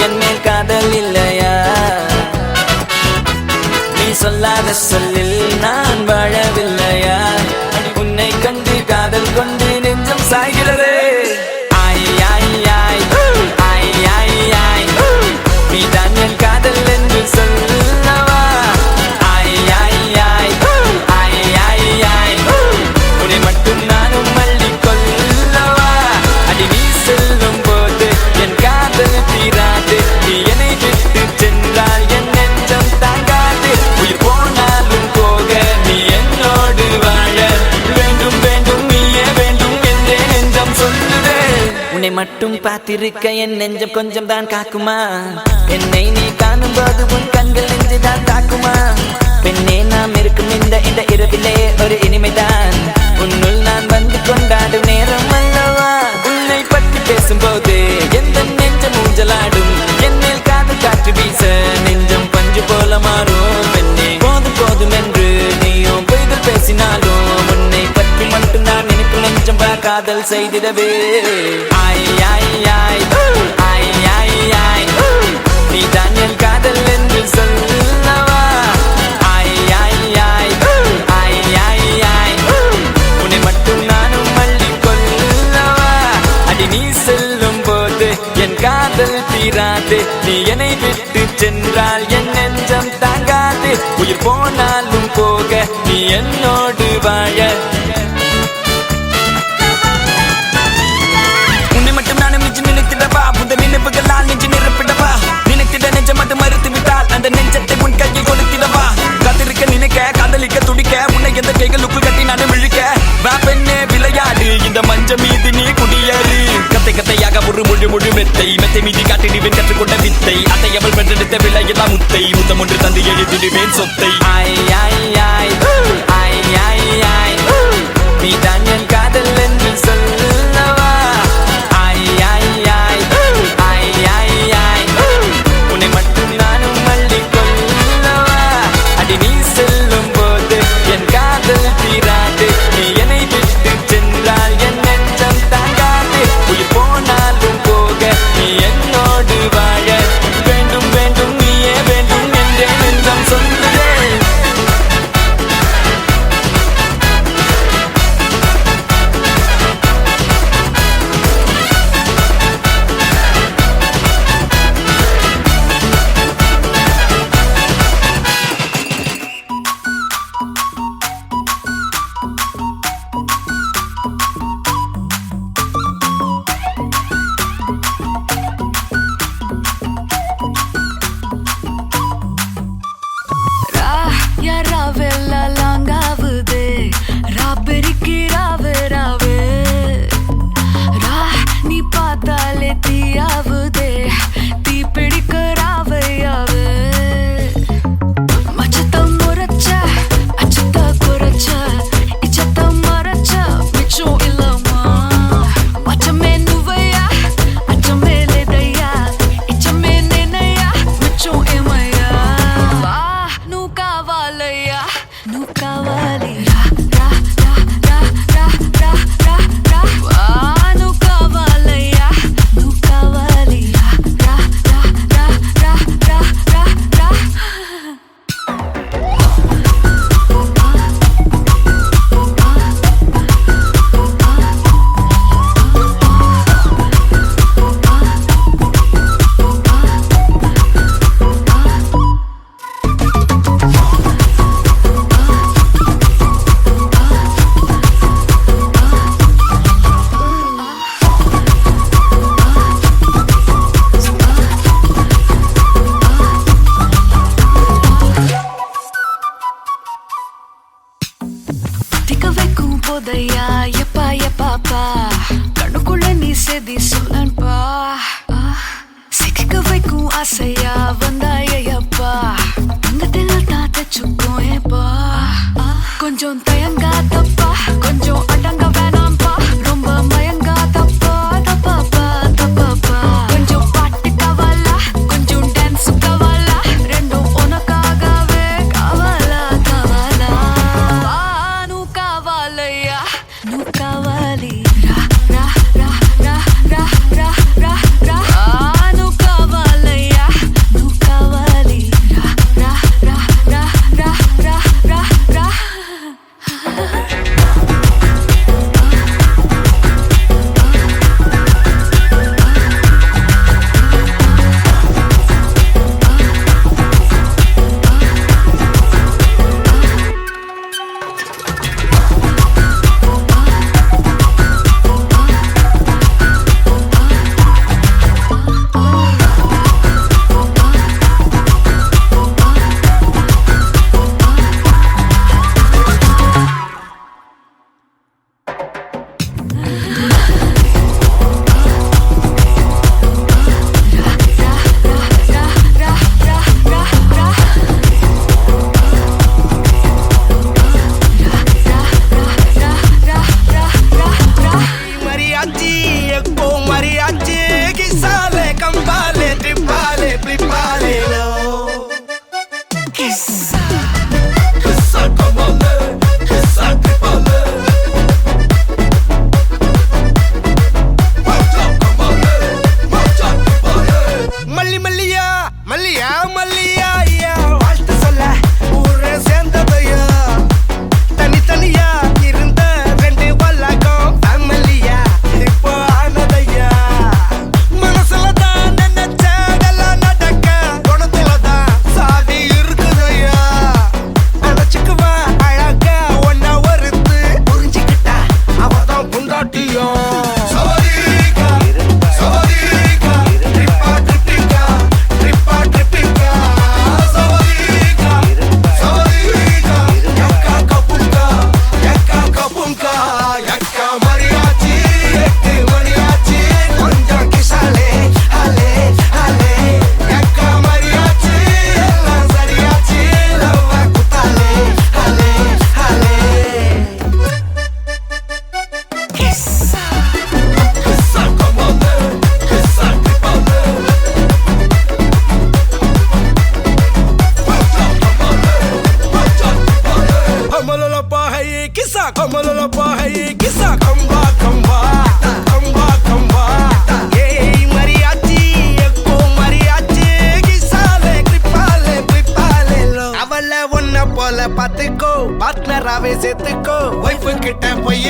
என் மேல் காதல் இல்லையா? நீ சொல்லாத சொல்லில் நான் வாழவில்லையா? உன்னை கண்டு காதல் கொண்டு நெஞ்சம் சாய்கிறது. நீ தான் என் காதல் என்று சொல்லவா? உன்னை மட்டும் நானும் மல்லி கொள்ளவா? அடி நீ செல்லும் போது என் காதல் தீராது. நீ என்னை விட்டு சென்றால் என் நெஞ்சம் தாங்காது. உயிர் போனாலும் போக நீ என்னோடு வாழ வேண்டும் வேண்டும் நீயே வேண்டும் என்றே நெஞ்சம் சொல்லுதே. உன்னை மட்டும் பார்த்திருக்க என் நெஞ்சம் கொஞ்சம் தான் காக்குமா? என்னை நீ காணும் போது உன் கண்கள் நெஞ்சு தான் தாக்குமா? பெண்ணே நாம் இருக்கும் இந்த இரவிலே ஒரு இனிமைதான். உன்னுள் நான் வந்து கொண்டாடும் நேரம் அல்லவா? உன்னை பற்றி பேசும்போது எந்த நெஞ்சம் ஊஞ்சலாடும். என் மேல் காதல் காற்று வீச நெஞ்சம் பஞ்சு போல மாறும். பெண்ணே போதும் போதும் என்று நீயும் பொய்கள் பேசினாலும் உன்னை பற்றி மட்டும் நான் நினைக்கும் நெஞ்சம் காதல் செய்திடவே. நீ தான் என் காதல் என்று சொல்லவா? உன்னை மட்டும் நானும் மல்லி கொள்ளவா? அடி நீ செல்லும் போது என் காதல் தீராது. நீ என்னை விட்டு சென்றால் என் நெஞ்சம் தாங்காது. உயிர் போனாலும் போக நீ என்னோடு வாழ. உன்னை மட்டும் நானும் நெஞ்சு நினைத்திடவா? புந்த நினைவுகளால் நெஞ்சு நிரப்பிடவா? நினைத்திட நெஞ்சம் மட்டும் மறுத்து விட்டால் அந்த நெஞ்சத்தை உன் கையில் கொடுத்திடவா? காத்திருக்க நினைக்க காதலிக்க துடிக்க உன்னை எந்த கைகளுக்குள் கட்டி நானும் இழுக்க. வா பெண்ணே விளையாடு இந்த மஞ்சள் மீது நீ குடியேறு. கத்தை கத்தையாக ஒரு முழு முழு மெத்தை மெத்தை மீதி காட்டிடுவேன் கற்றுக்கொண்ட வித்தை. அதை அவள் பெற்றெடுத்த விளையெல்லாம் முத்தை முத்தம் ஒன்று தந்து எழுதிடுவேன் சொத்தை. நீ தான் என் காதல் என்று சொல்லவா? உன்னை மட்டும் நானும் மல்லி கொள்ளவா? அடி நீ செல்லும் போது என் காதல் தீராது. நீ என்னை விட்டு சென்றால் என் நெஞ்சம் தாங்காது. உயிர் போனாலும் போக நீ என்னோடு வாழ வேண்டும் வேண்டும் நீயே வேண்டும் என்றே நெஞ்சம் சொல்லுதே. கண்ணுக்குள்ள நீ செதி சொல்லன்பா. சிக்க வைக்கும் ஆசையா வந்தாயப்பா. தங்கத்தில் தாத்தச்சுக்கும் ஏப்பா. கொஞ்சம் தயங்காதப்பா கொஞ்சம் அடங்க வேணாம்பா. ரொம்ப மயங்காதப்பா தப்பாப்பா தப்பாப்பா. கொஞ்சம் பாட்டு கவலா கொஞ்சம் டான்ஸ் கவலா. ரெண்டும் உனக்காகவே கவலா கவலா. நூ கவலையா நூ கவலி. ரா ரா ரா ரா ரா ரா ரா.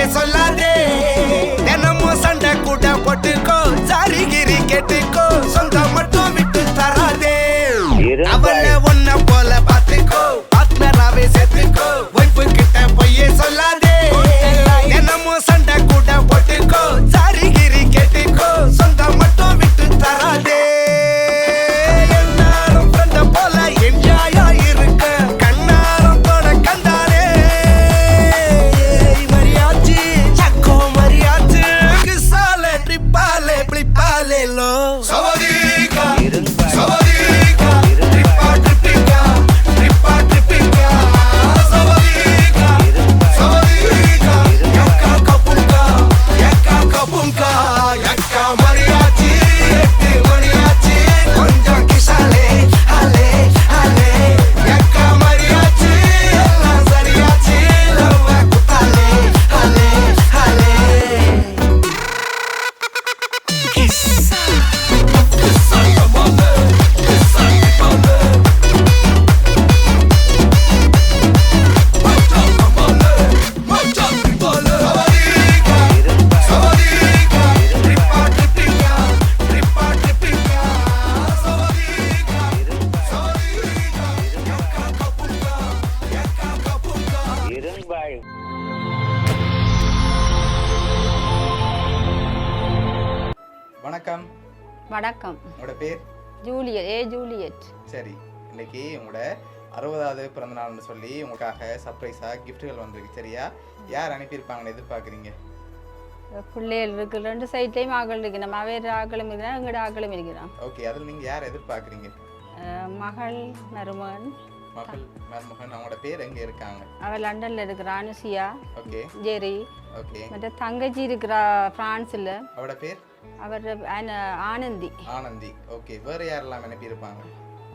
பொய்யே சொல்லாதே தினமும் சண்டை கூட போட்டுக்கோ சாரிகிரி கேட்டுக்கோ சொந்தம் மட்டும் விட்டு தராதே அவளை ஒன்ன போல பாத்துக்கோ பார்ட்னராவே சேர்த்துக்கோ ஒய்ஃபு கிட்ட பொய்யே சொல்லாதே தினமும் சண்டை கூட போட்டுக்கோ சாரிகிரி கேட்டுக்கோ சொந்தம் மட்டும் விட்டு தராதே வணக்கம். வணக்கம். உங்களோட பேர்? ஜூலியட். சரி, இன்னைக்கு உங்களோட 60வது பிறந்த நாள்னு சொல்லி உங்களுக்காக சர்ப்ரைஸா கிஃப்ட்டுகள் வந்திருக்கு. சரியா? யார் அனுப்பியிருப்பாங்கன்னு எதிர்பார்க்குறீங்க? பிள்ளைகள் இருக்கு, 2 சைட்லேயும் ஆக்கள் இருக்கு. நம்ம வேறு ஆக்களும் இருக்கிறோம், எங்களோட ஆக்களும் இருக்கிறோம். ஓகே, அதில் நீங்கள் யார் எதிர்பார்க்குறீங்க? மகள் மருமகன். மருமகன். அவங்களோட பேர் எங்கே இருக்காங்க? அவள் லண்டனில் இருக்கிறா. அனுசியா. ஓகே. ஜெரி. ஓகே. மற்ற தங்கச்சி இருக்கிறா ஃப்ரான்ஸில். அவரோட பேர்? அவர் ஆனந்தி. ஆனந்தி. ஓகே. வேறு யாரெல்லாம் அனுப்பியிருப்பாங்க?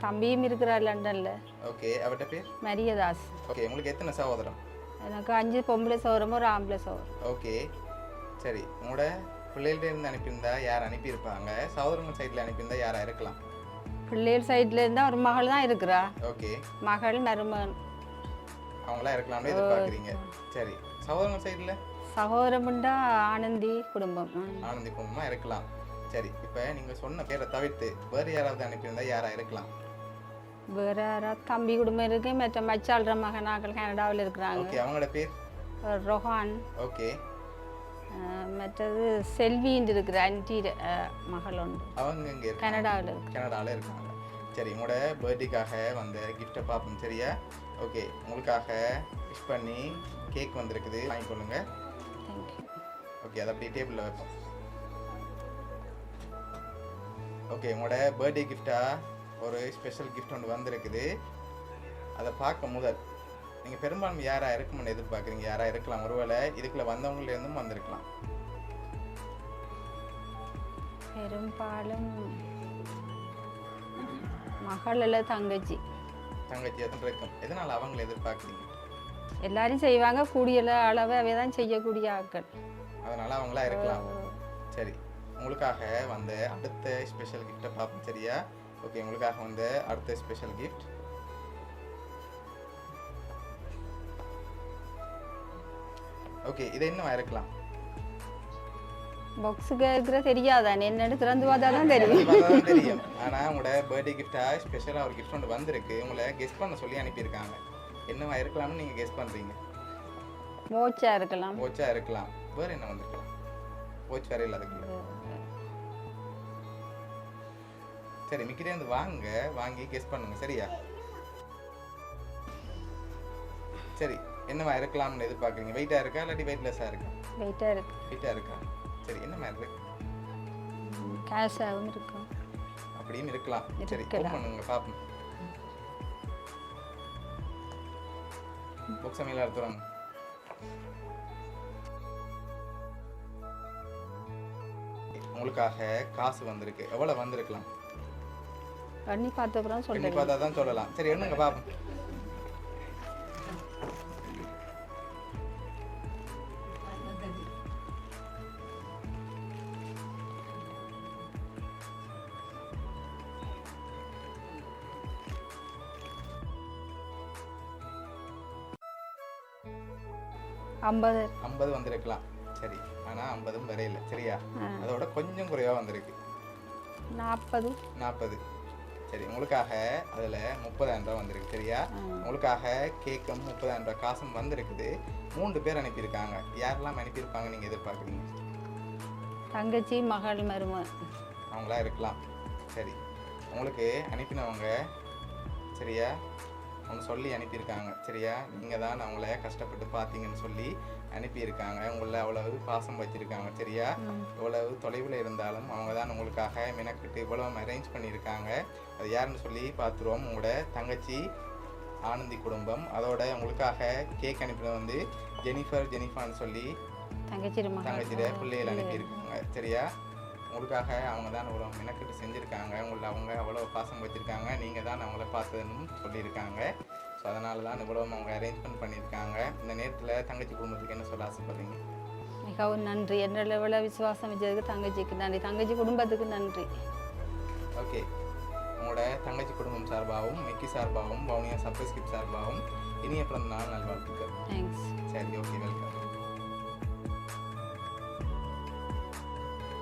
தம்பியும் இருக்கிறார் லண்டனில். ஓகே. அவர்கிட்ட பேர்? மரியதாஸ். ஓகே. உங்களுக்கு எத்தனை சகோதரம்? எனக்கு 5 பொம்பளை சோதரமும் ஒரு ஆம்பளை சோதரம். ஓகே. சரி, உங்களோட பிள்ளைகள்ட்ட இருந்து அனுப்பியிருந்தா யார் அனுப்பியிருப்பாங்க? சகோதரங்கள் சைடில் அனுப்பியிருந்தா யாராக இருக்கலாம்? பிள்ளைகள் சைடில் இருந்தால் ஒரு மகள் தான் இருக்கிறா. ஓகே. மகள் மருமகன் அவங்களாம் இருக்கலாம்னு எதிர்பார்க்குறீங்க. சரி, சகோதரங்கள் சைடில்? சகோதரமுண்டா ஆனந்தி குடும்பம். ஆனந்தி குடும்பமாக இருக்கலாம். சரி, இப்போ நீங்கள் சொன்ன பேரை தவிர்த்து வேறு யாராவது அனுப்பியிருந்தா யாராக இருக்கலாம்? வேற யாராவது தம்பி குடும்பம் இருக்கு, மற்ற மச்சாள்ற மகனாக்கள் கனடாவில் இருக்கிறாங்க. ஓகே. அவங்களோட பேர்? ரொஹான். ஓகே. மற்றது செல்வின்னு இருக்கிற ஆன்டி மகள் உண்டு. அவங்க இங்கே கனடாவில் இருக்கு. கனடாவில் இருக்காங்க. சரி, உங்களோட பர்த்டேக்காக வந்த கிஃப்ட்டை பார்ப்போம். சரியா? ஓகே. உங்களுக்காக விஷ் பண்ணி கேக் வந்திருக்குது, வாங்கிக்கொள்ளுங்க. தேங்க்யூ. ஓகே, அதை அப்படியே டேபிளில் வைப்போம். ஓகே, உங்களோட பர்த்டே கிஃப்டாக ஒரு ஸ்பெஷல் கிஃப்ட் ஒன்று வந்திருக்குது. அதை பார்க்க முதல் நீங்கள் பெரும்பாலும் யாராக இருக்கும்னு எதிர்பார்க்குறீங்க? யாராக இருக்கலாம்? ஒருவேளை இதுக்குள்ளே வந்தவங்கலேருந்தும் வந்திருக்கலாம். பெரும்பாலும் மகள் இல்லை தங்கச்சி. தங்கச்சி எதுவும் இருக்கும். எதனால் அவங்களை எதிர்பார்க்குறீங்க? எல்லாரும் செய்வாங்க, கூடிய அளவு அவை தான் செய்யக்கூடிய ஆட்கள், அதனால் அவங்களா இருக்கலாம். சரி, உங்களுக்காக வந்த அடுத்த ஸ்பெஷல் கிஃப்ட்டை பார்ப்போம். சரியா? ஓகே, உங்களுக்காக வந்த அடுத்த ஸ்பெஷல் கிஃப்ட் ஓகே. இது என்னவா இருக்கலாம்? பாக்ஸுக்கு இருக்கிற தெரியாதான், என்னன்னு திறந்து பார்த்தா தான் தெரியும். தெரியும். ஆனால் உங்களோட பர்த்டே கிஃப்டாக ஸ்பெஷலாக ஒரு கிஃப்ட் ஒன்று வந்திருக்கு. உங்களை கெஸ் பண்ண சொல்லி அனுப்பியிருக்காங்க. என்னவா இருக்கலாம்னு நீங்கள் கெஸ் பண்ணுறீங்க? மோச்சா இருக்கலாம். மோச்சா இருக்கலாம். வேறு என்ன வந்திருக்கலாம்? போச்சு வேற இல்லை அதுக்குள்ள. சரி, மிக்கிட்டே வந்து வாங்கி கெஸ் பண்ணுங்க. சரியா? சரி, என்னவா இருக்கலாம்னு எதிர்பார்க்குறீங்க? வெயிட்டாக இருக்கா இல்லாட்டி வெயிட்லெஸ்ஸாக இருக்கா? வெயிட்டாக இருக்கா. சரி, என்ன மாதிரி இருக்கு? கேஷாகவும் இருக்கும். அப்படியும் இருக்கலாம். சரி, ஓப்பன் பண்ணுங்க பார்ப்போம். புக்ஸ் மேலே எடுத்துறாங்க. உங்களுக்காக காசு வந்திருக்கு. எவ்வளோ வந்திருக்கலாம்? பண்ணி பார்த்தப்பறம் சொல்லுங்க. பண்ணி பார்த்தா தான் சொல்லலாம். சரி, என்னங்க பார்ப்போம். 50. 50 வந்திருக்கலாம். சரி, ஆனால் 50 வரையில. சரியா? அதோட கொஞ்சம் குறைவாக வந்திருக்கு. 40. சரி, உங்களுக்காக அதில் 30,000 ரூபா வந்திருக்கு. சரியா? உங்களுக்காக கேக்கும் 30,000 ரூபா காசும் வந்திருக்குது. 3 பேர் அனுப்பியிருக்காங்க. யாரெல்லாம் அனுப்பியிருப்பாங்க நீங்கள் எதிர்பார்க்குறீங்க? தங்கச்சி, மகள், மருமகன். அவங்களா இருக்கலாம். சரி, உங்களுக்கு அனுப்பினவங்க சரியா ஒன்று சொல்லி அனுப்பியிருக்காங்க. சரியா? நீங்கள் தான் அவங்கள கஷ்டப்பட்டு பார்த்தீங்கன்னு சொல்லி அனுப்பியிருக்காங்க. உங்களை அவ்வளவு பாசம் வச்சுருக்காங்க. சரியா? இவ்வளவு தொலைவில் இருந்தாலும் அவங்க தான் உங்களுக்காக மெனக்கிட்டு இவ்வளவு அரேஞ்ச் பண்ணியிருக்காங்க. அது யாருன்னு சொல்லி பார்த்துருவோம். உங்களோட தங்கச்சி ஆனந்தி குடும்பம். அதோட உங்களுக்காக கேக் அனுப்பினது வந்து ஜெனிஃபான்னு சொல்லி தங்கச்சியோட பிள்ளைகள் அனுப்பியிருக்காங்க. சரியா? உங்களுக்காக அவங்க தான் இவ்வளோ மெனக்கிட்டு செஞ்சுருக்காங்க. அவங்க அவ்வளோ பாசம் வச்சுருக்காங்க. நீங்கள் தான் அவங்கள பார்த்ததுன்னு சொல்லியிருக்காங்க. ஸோ அதனால தான் இவ்வளோ அவங்க அரேஞ்ச்மெண்ட் பண்ணியிருக்காங்க. இந்த நேரத்தில் தங்கச்சி குடும்பத்துக்கு என்ன சொல்ல ஆசைப்படுறீங்க? மிகவும் நன்றி. என்னோட இவ்வளோ விசுவாசம் வச்சதுக்கு தங்கச்சிக்கு நன்றி. தங்கச்சி குடும்பத்துக்கு நன்றி. ஓகே, உங்களோட தங்கச்சி குடும்பம் சார்பாகவும் மிக்கி சார்பாகவும் வவுனியா சர்ப்ரைஸ் கிஃப்ட் சார்பாகவும் இனிய பிறந்த நாள் நல்வாழ்த்துக்கள். தேங்க்ஸ். சரி, ஓகே, வெல்கம்.